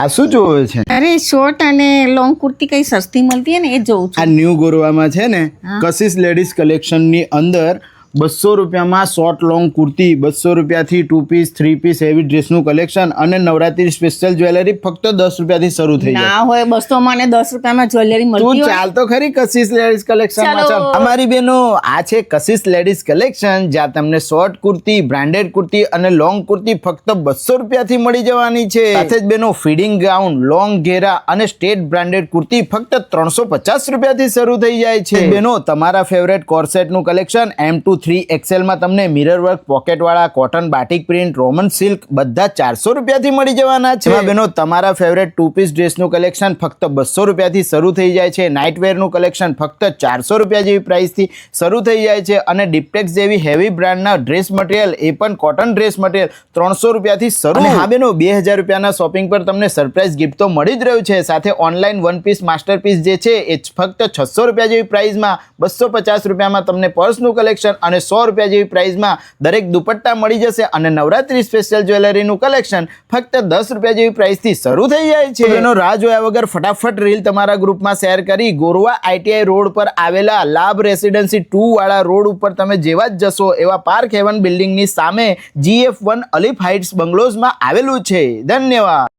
આ શું જોવે છે? અરે શોર્ટ અને લોંગ કુર્તી કઈ સસ્તી મળતી હે ને એ જોઉં આ છું. ન્યૂ ગોરવામાં છે ને કશિશ લેડીઝ કલેક્શનની અંદર 200 રૂપિયામાં શોર્ટ લોંગ કુર્તી, 200 રૂપિયાથી 2 પીસ 3 પીસ એવી ડ્રેસનું કલેક્શન અને નવરાત્રી સ્પેશિયલ જ્વેલરી ફક્ત 10 રૂપિયાથી શરૂ થઈ જાય. ના હોય 200 માં ને 10 રૂપિયામાં જ્વેલરી તું મળતી હોય. ચાલ તો ખરી કશિશ લેડીઝ કલેક્શનમાં. ચાલો. ચાલ અમારી બહેનો, આ છે કશિશ લેડીઝ કલેક્શન, જ્યાં તમને શોર્ટ કુર્તી, બ્રાન્ડેડ કુર્તી અને લોંગ કુર્તી ફક્ત 200 રૂપિયાથી મળી જવાની છે. સાથે જ બહેનો ફીડિંગ ગાઉન, લોંગ ઘેરા અને સ્ટેટ બ્રાન્ડેડ કુર્તી ફક્ત 350 રૂપિયાથી શરૂ થઈ જાય છે. બહેનો, તમારા ફેવરેટ કોર્સેટનું કલેક્શન M2 3XL માં તમને મિરર વર્ક, પોકેટ વાળા, cotton, batik print, Roman silk બધા 400 રૂપિયાથી મળી જવાના છે. બહેનો, તમારા ફેવરેટ 2 પીસ ડ્રેસનું કલેક્શન ફક્ત 200 રૂપિયાથી શરૂ થઈ જાય છે. નાઇટ વેરનું કલેક્શન ફક્ત 400 રૂપિયા જેવી પ્રાઇસથી શરૂ થઈ જાય છે અને ડિપ્ટેક્સ જેવી હેવી બ્રાન્ડના ડ્રેસ મટીરિયલ, એ પણ કોટન ડ્રેસ મટીરિયલ 300 રૂપિયાથી શરૂ. અને હા બહેનો, 2000 રૂપિયાના શોપિંગ પર તમને સરપ્રાઇઝ ગિફ્ટ તો મળી જ રહ્યું છે. સાથે ઓનલાઈન વન પીસ માસ્ટરપીસ જે છે એ ફક્ત 600 રૂપિયા જેવી પ્રાઇસમાં 250 રૂપિયામાં તમને પર્સનું કલેક્શન અને 100 રૂપિયા જેવી પ્રાઇસમાં દરેક દુપટ્ટા મળી જશે અને નવરાત્રી સ્પેશિયલ જ્વેલરીનું કલેક્શન ફક્ત 10 રૂપિયા જેવી પ્રાઇસથી શરૂ થઈ જાય છે. એનો રાહ જોયા વગર ફટાફટ રીલ તમારા ગ્રુપમાં શેર કરી ગોરવા ITI રોડ પર આવેલા લાભ રેસિડેન્સી 2 વાળા રોડ ઉપર તમે જેવા જ જશો એવા પાર્ક હેવન બિલ્ડિંગની સામે GF1 અલીફ હાઇટ્સ બંગલોઝમાં આવેલું છે. ધન્યવાદ.